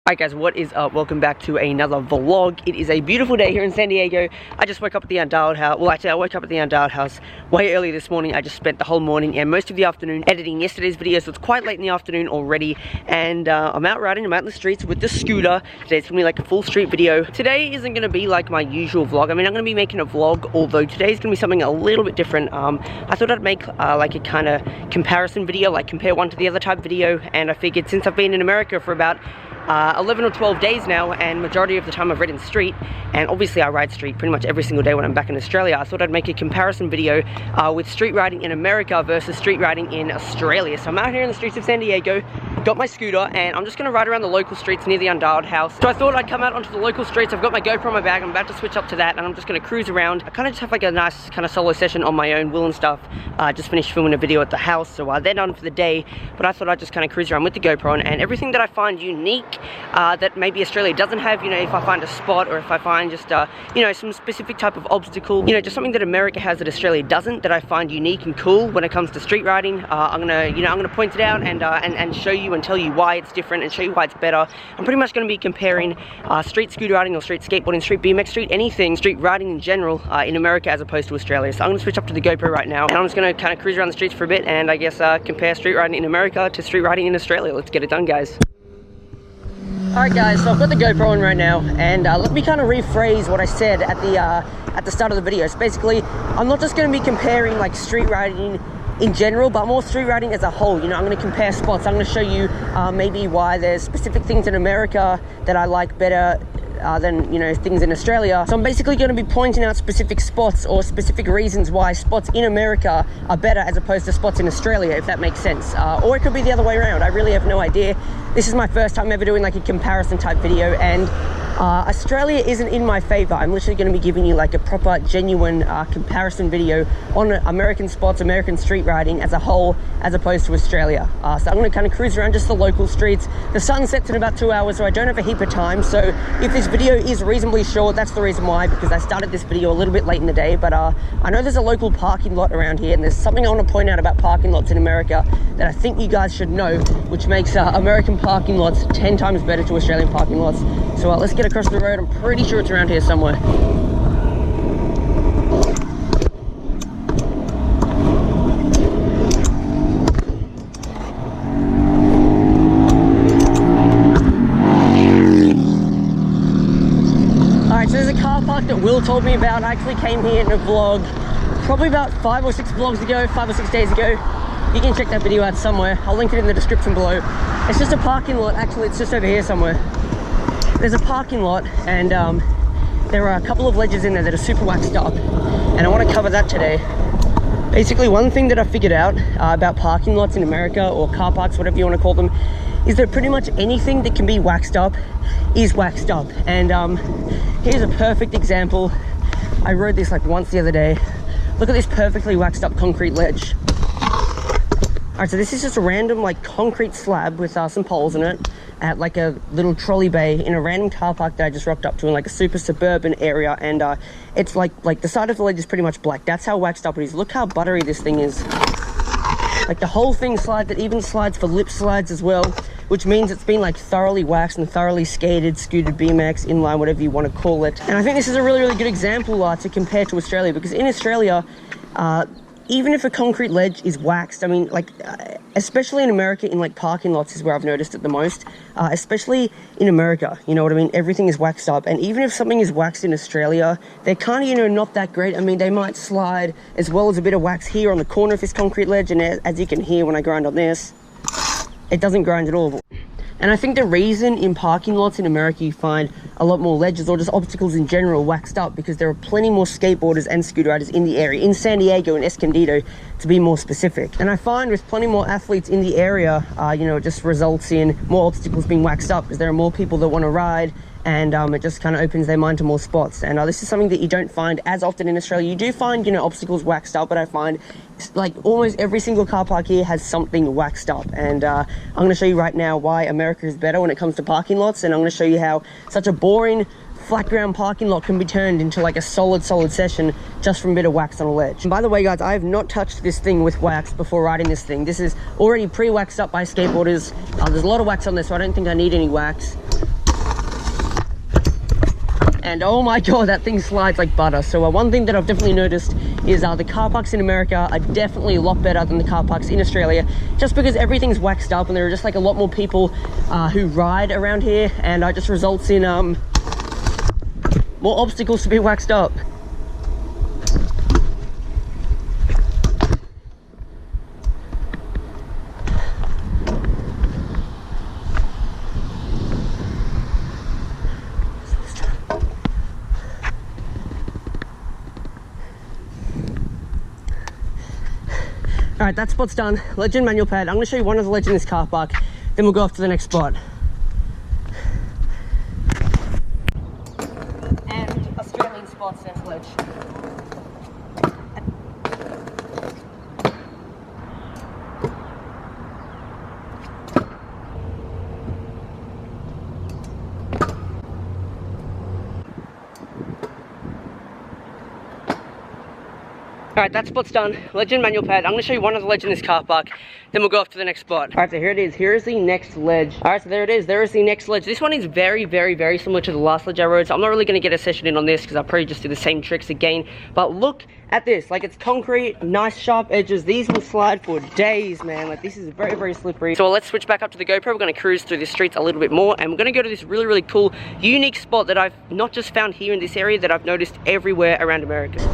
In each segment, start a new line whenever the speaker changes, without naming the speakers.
Alright guys, what is up? Welcome back to another vlog. It is a beautiful day here in San Diego. I just woke up at the Undialed house. Well, actually, I woke up at the Undialed house way early this morning. I just spent the whole morning and most of the afternoon editing yesterday's video, so it's quite late in the afternoon already. And I'm out riding, I'm out in the streets with the scooter. Today's gonna be like a full street video. Today isn't gonna be like my usual vlog. I mean, I'm gonna be making a vlog, although today's gonna be something a little bit different. I thought I'd make like a kind of comparison video, like compare one to the other type video. And I figured since I've been in America for about 11 or 12 days now, and majority of the time I've ridden street, and obviously I ride street pretty much every single day when I'm back in Australia. I thought I'd make a comparison video with street riding in America versus street riding in Australia. So I'm out here in the streets of San Diego, got my scooter, and I'm just going to ride around the local streets near the Undialed house. So I thought I'd come out onto the local streets. I've got my GoPro in my bag, I'm about to switch up to that, and I'm just going to cruise around. I kind of just have like a nice kind of solo session on my own, Will and stuff. Just finished filming a video at the house, so they're done for the day, but I thought I'd just kind of cruise around with the GoPro on, and everything that I find unique that maybe Australia doesn't have, you know, if I find a spot, or if I find just you know, some specific type of obstacle, you know, just something that America has that Australia doesn't, that I find unique and cool when it comes to street riding. I'm gonna point it out and show you and tell you why it's different and show you why it's better. I'm pretty much going to be comparing street scooter riding or street skateboarding, street BMX, street anything, street riding in general in America as opposed to Australia. So I'm going to switch up to the GoPro right now, and I'm just going to kind of cruise around the streets for a bit, and I guess compare street riding in America to street riding in Australia. Let's get it done, guys. Alright guys, so I've got the GoPro on right now, and let me kind of rephrase what I said at the start of the video. So basically, I'm not just going to be comparing like street riding in general, but more street riding as a whole. You know, I'm going to compare spots. I'm going to show you maybe why there's specific things in America that I like better than, you know, things in Australia. So I'm basically going to be pointing out specific spots or specific reasons why spots in America are better as opposed to spots in Australia, if that makes sense. Or it could be the other way around. I really have no idea. This is my first time ever doing like a comparison type video, and Australia isn't in my favor. I'm literally going to be giving you like a proper, genuine comparison video on American spots, American street riding as a whole, as opposed to Australia. So I'm going to kind of cruise around just the local streets. The sun sets in about 2 hours, so I don't have a heap of time. So if this video is reasonably short, that's the reason why, because I started this video a little bit late in the day. But I know there's a local parking lot around here, and there's something I want to point out about parking lots in America that I think you guys should know, which makes American parking lots 10 times better to Australian parking lots. So let's get across the road. I'm pretty sure it's around here somewhere. Alright, so there's a car park that Will told me about. I actually came here in a vlog probably about 5 or 6 vlogs ago, 5 or 6 days ago. You can check that video out somewhere. I'll link it in the description below. It's just a parking lot. Actually, it's just over here somewhere. There's a parking lot, and there are a couple of ledges in there that are super waxed up, and I want to cover that today. Basically, one thing that I figured out about parking lots in America, or car parks, whatever you want to call them, is that pretty much anything that can be waxed up is waxed up. And here's a perfect example. I rode this like once the other day. Look at this perfectly waxed up concrete ledge. Alright, so this is just a random like concrete slab with some poles in it at like a little trolley bay in a random car park that I just rocked up to in like a super suburban area, and it's like the side of the ledge is pretty much black. That's how waxed up it is. Look how buttery this thing is. Like the whole thing slides. It even slides for lip slides as well, which means it's been like thoroughly waxed and thoroughly skated, scooted, BMX, inline, whatever you want to call it. And I think this is a really, really good example to compare to Australia, because in Australia, even if a concrete ledge is waxed, I mean, like, especially in America, in like parking lots is where I've noticed it the most, especially in America, you know what I mean? Everything is waxed up, and even if something is waxed in Australia, they're kind of, you know, not that great. I mean, they might slide as well as a bit of wax here on the corner of this concrete ledge, and as you can hear when I grind on this, it doesn't grind at all. And I think the reason in parking lots in America you find a lot more ledges or just obstacles in general waxed up, because there are plenty more skateboarders and scooter riders in the area, in San Diego and Escondido to be more specific. And I find with plenty more athletes in the area, you know, it just results in more obstacles being waxed up, because there are more people that want to ride, and it just kind of opens their mind to more spots. And this is something that you don't find as often in Australia. You do find, you know, obstacles waxed up, but I find like almost every single car park here has something waxed up. And I'm going to show you right now why America is better when it comes to parking lots, and I'm going to show you how such a boring flat ground parking lot can be turned into like a solid session just from a bit of wax on a ledge. And by the way guys, I have not touched this thing with wax before riding this thing. This is already pre-waxed up by skateboarders. There's a lot of wax on this, so I don't think I need any wax. and oh my god, that thing slides like butter. So one thing that I've definitely noticed is the car parks in America are definitely a lot better than the car parks in Australia, just because everything's waxed up and there are just like a lot more people who ride around here, and it just results in more obstacles to be waxed up. All right, that spot's done. Legend manual pad. I'm going to show you one of the ledges in this car park, then we'll go off to the next spot. And Australian spots and ledge. Alright, that spot's done. Legend manual pad. I'm going to show you one of the ledge in this car park, then we'll go off to the next spot. Alright, so here it is. Here is the next ledge. Alright, so there it is. There is the next ledge. This one is very, very, very similar to the last ledge I rode, so I'm not really going to get a session in on this because I'll probably just do the same tricks again. But look at this. Like, it's concrete, nice sharp edges. These will slide for days, man. Like, this is very, very slippery. So let's switch back up to the GoPro. We're going to cruise through the streets a little bit more, and we're going to go to this really, really cool, unique spot that I've not just found here in this area, that I've noticed everywhere around America.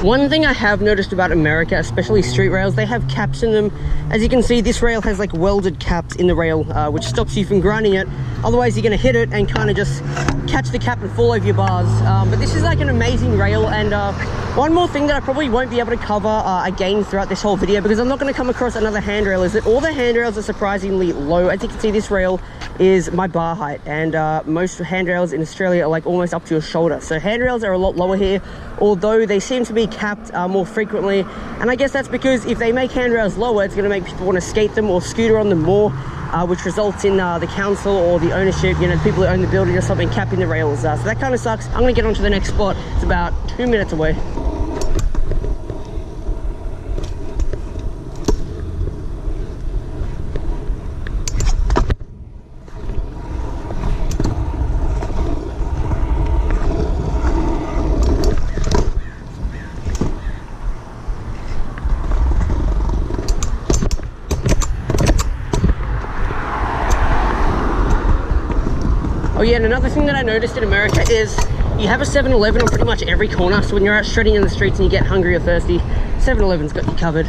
One thing I have noticed about America, especially street rails, they have caps in them. As you can see, this rail has like welded caps in the rail, which stops you from grinding it. Otherwise, you're going to hit it and kind of just catch the cap and fall over your bars. But this is like an amazing rail. And one more thing that I probably won't be able to cover again throughout this whole video, because I'm not going to come across another handrail, is that all the handrails are surprisingly low. As you can see, this rail is my bar height, and most handrails in Australia are like almost up to your shoulder. So handrails are a lot lower here, although they seem to be capped more frequently. And I guess that's because if they make handrails lower, it's going to make people want to skate them or scooter on them more, which results in the council or the ownership, you know, people who own the building or something, capping the rails. So that kind of sucks. I'm going to get on to the next spot. It's about 2 minutes away. Oh yeah, and another thing that I noticed in America is you have a 7-Eleven on pretty much every corner. So when you're out shredding in the streets and you get hungry or thirsty, 7-Eleven's got you covered.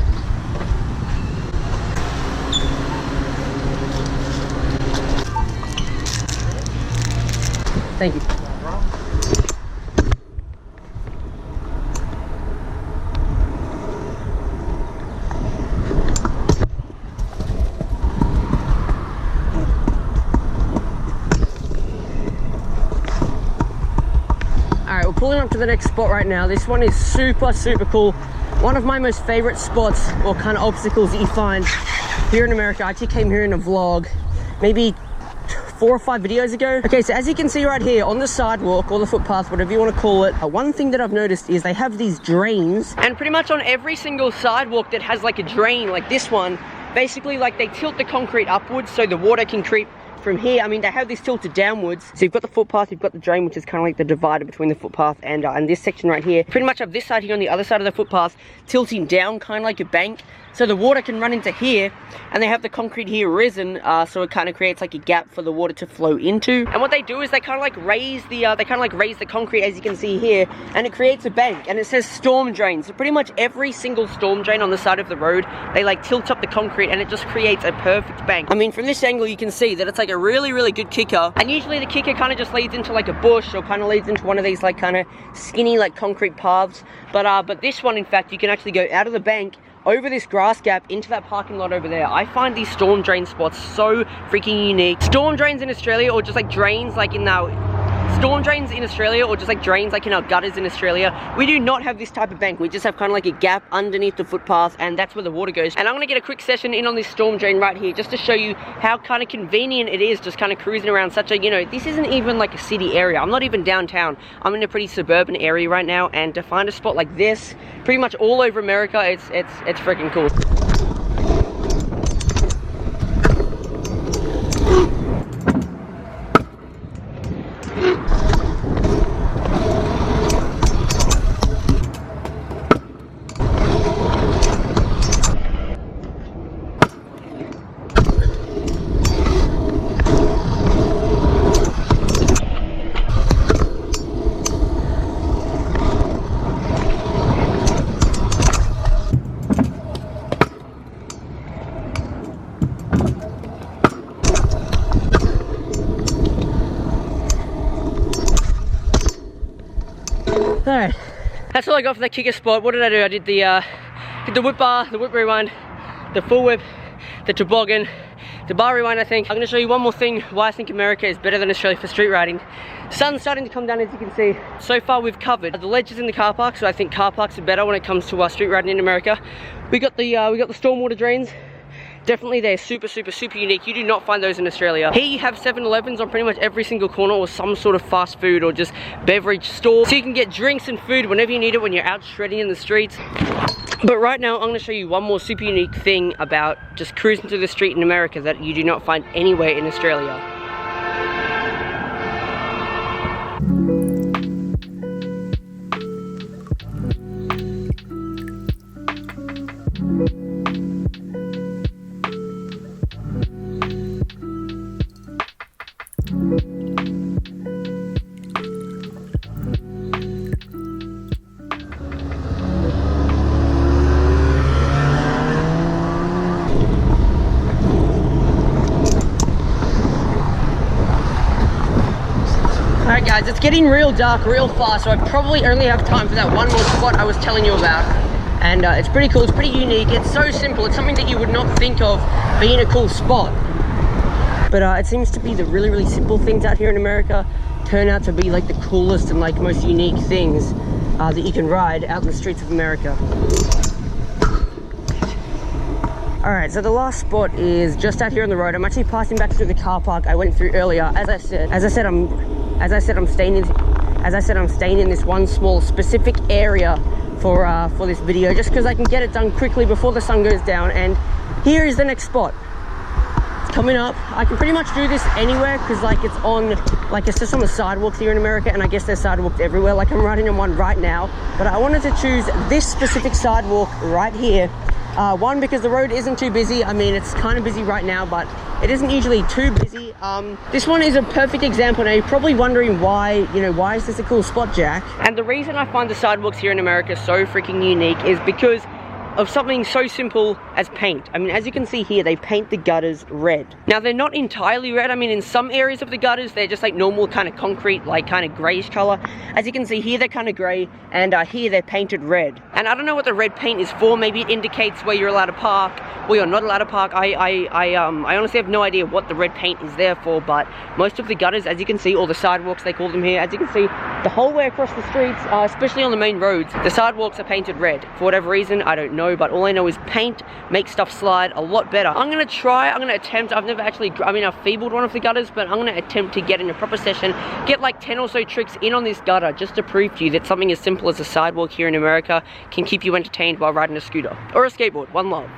Thank you. Alright, we're pulling up to the next spot right now. This one is super, super cool. One of my most favorite spots or kind of obstacles that you find here in America. I actually came here in a vlog maybe 4 or 5 videos ago. Okay, so as you can see right here on the sidewalk or the footpath, whatever you want to call it, one thing that I've noticed is they have these drains, and pretty much on every single sidewalk that has like a drain like this one, basically like they tilt the concrete upwards so the water can creep from here. I mean, they have this tilted downwards. So you've got the footpath, you've got the drain, which is kind of like the divider between the footpath and this section right here. Pretty much of this side here on the other side of the footpath, tilting down kind of like a bank. so the water can run into here, and they have the concrete here risen, so it kind of creates like a gap for the water to flow into. And what they do is they kind of like raise the concrete, as you can see here, and it creates a bank, and it says storm drain. So pretty much every single storm drain on the side of the road, they like tilt up the concrete, and it just creates a perfect bank. I mean, from this angle you can see that it's like a really, really good kicker, and usually the kicker kind of just leads into like a bush, or kind of leads into one of these like kind of skinny like concrete paths. But this one, in fact, you can actually go out of the bank over this grass gap into that parking lot over there. I find these storm drain spots so freaking unique. Storm drains in Australia, or just like drains like in our storm drains in Australia, or just like drains like in our gutters in Australia, we do not have this type of bank. We just have kind of like a gap underneath the footpath, and that's where the water goes. And I'm gonna get a quick session in on this storm drain right here, just to show you how kind of convenient it is, just kind of cruising around such a, you know, this isn't even like a city area. I'm not even downtown. I'm in a pretty suburban area right now, and to find a spot like this pretty much all over America, it's freaking cool. Alright, that's all I got for that kicker spot. What did I do? I did the whip bar, the whip rewind, the full whip, the toboggan, the bar rewind, I think. I'm going to show you one more thing why I think America is better than Australia for street riding. Sun's starting to come down, as you can see. So far we've covered the ledges in the car park, so I think car parks are better when it comes to street riding in America. We got the stormwater drains. Definitely they're super unique. You do not find those in Australia. Here you have 7-Elevens on pretty much every single corner, or some sort of fast food or just beverage store. So you can get drinks and food whenever you need it when you're out shredding in the streets. But right now I'm going to show you one more super unique thing about just cruising through the street in America that you do not find anywhere in Australia. Alright guys, it's getting real dark real fast, so I probably only have time for that one more spot I was telling you about. And it's pretty cool, it's pretty unique, it's so simple, it's something that you would not think of being a cool spot. But it seems to be the really simple things out here in America turn out to be like the coolest and like most unique things that you can ride out in the streets of America. Alright, so the last spot is just out here on the road. I'm actually passing back through the car park I went through earlier. As I said, I'm staying in this one small specific area for this video, just because I can get it done quickly before the sun goes down. And here is the next spot. It's coming up. I can pretty much do this anywhere, because it's just on the sidewalks here in America, and I guess there's sidewalks everywhere. Like I'm riding on one right now, but I wanted to choose this specific sidewalk right here. One, because the road isn't too busy. I mean, it's kind of busy right now, but it isn't usually too busy. This one is a perfect example. Now you're probably wondering why is this a cool spot, Jack? And the reason I find the sidewalks here in America so freaking unique is because of something so simple as paint. I mean, as you can see here, they paint the gutters red. Now, they're not entirely red. I mean, in some areas of the gutters, they're just like normal kind of concrete, like kind of grayish color. As you can see here, they're kind of gray, and here they're painted red. And I don't know what the red paint is for. Maybe it indicates where you're allowed to park, where you're not allowed to park. I honestly have no idea what the red paint is there for, but most of the gutters, as you can see, or the sidewalks, they call them here, as you can see, the whole way across the streets, especially on the main roads, the sidewalks are painted red. For whatever reason, I don't know, but all I know is paint makes stuff slide a lot better. I'm gonna attempt, I've never actually, I mean, I've feebled one of the gutters, but I'm gonna attempt to get in a proper session, get like 10 or so tricks in on this gutter, just to prove to you that something as simple as a sidewalk here in America can keep you entertained while riding a scooter or a skateboard. One love.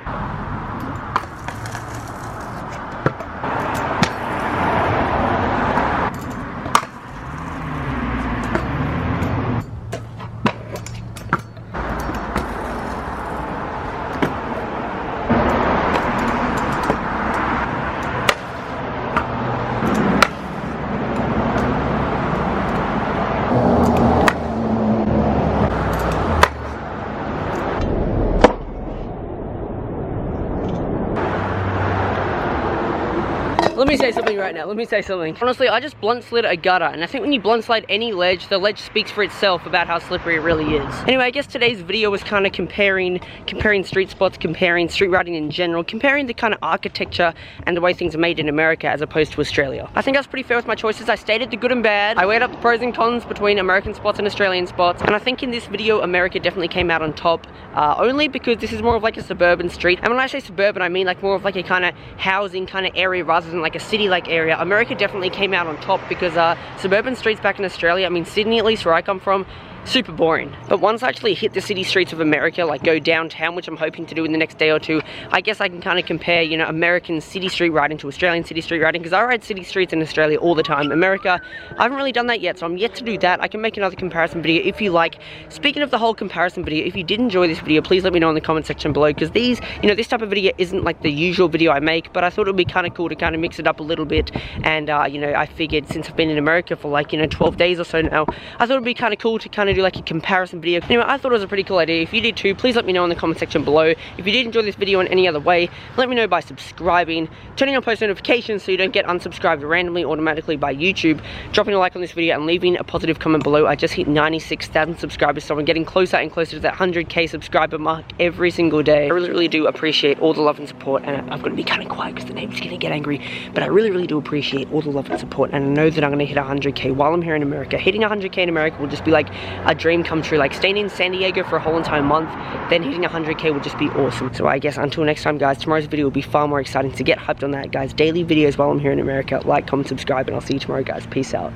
Let me say something right now. Let me say something. Honestly, I just blunt slid a gutter, and I think when you blunt slide any ledge, the ledge speaks for itself about how slippery it really is. Anyway, I guess today's video was kind of comparing street spots, comparing street riding in general, comparing the kind of architecture and the way things are made in America as opposed to Australia. I think I was pretty fair with my choices. I stated the good and bad. I weighed up the pros and cons between American spots and Australian spots, and I think in this video, America definitely came out on top, only because this is more of like a suburban street. And when I say suburban, I mean like more of like a kind of housing kind of area rather than like a city-like area. America definitely came out on top because suburban streets back in Australia, I mean Sydney at least where I come from, super boring. But once I actually hit the city streets of America, like go downtown, which I'm hoping to do in the next day or two, I guess I can kind of compare, you know, American city street riding to Australian city street riding, because I ride city streets in Australia all the time. America, I haven't really done that yet, so I'm yet to do that. I can make another comparison video if you like. Speaking of the whole comparison video, if you did enjoy this video, please let me know in the comment section below, because these, you know, this type of video isn't like the usual video I make, but I thought it would be kind of cool to kind of mix it up a little bit. And you know, I figured since I've been in America for like, you know, 12 days or so now, I thought it would be kind of cool to kind of do like a comparison video. Anyway, I thought it was a pretty cool idea. If you did too, please let me know in the comment section below. If you did enjoy this video in any other way, let me know by subscribing, turning on post notifications so you don't get unsubscribed randomly automatically by YouTube, dropping a like on this video and leaving a positive comment below. I just hit 96,000 subscribers, so I'm getting closer and closer to that 100k subscriber mark every single day. I really do appreciate all the love and support, and I've got to be kind of quiet because the neighbor's gonna get angry, but I really do appreciate all the love and support, and I know that I'm gonna hit 100k while I'm here in America. Hitting 100k in America will just be like a dream come true. Like staying in San Diego for a whole entire month, then hitting 100k would just be awesome. So I guess until next time, guys, tomorrow's video will be far more exciting, so get hyped on that, guys. Daily videos while I'm here in America. Like, comment, subscribe, and I'll see you tomorrow, guys. Peace out.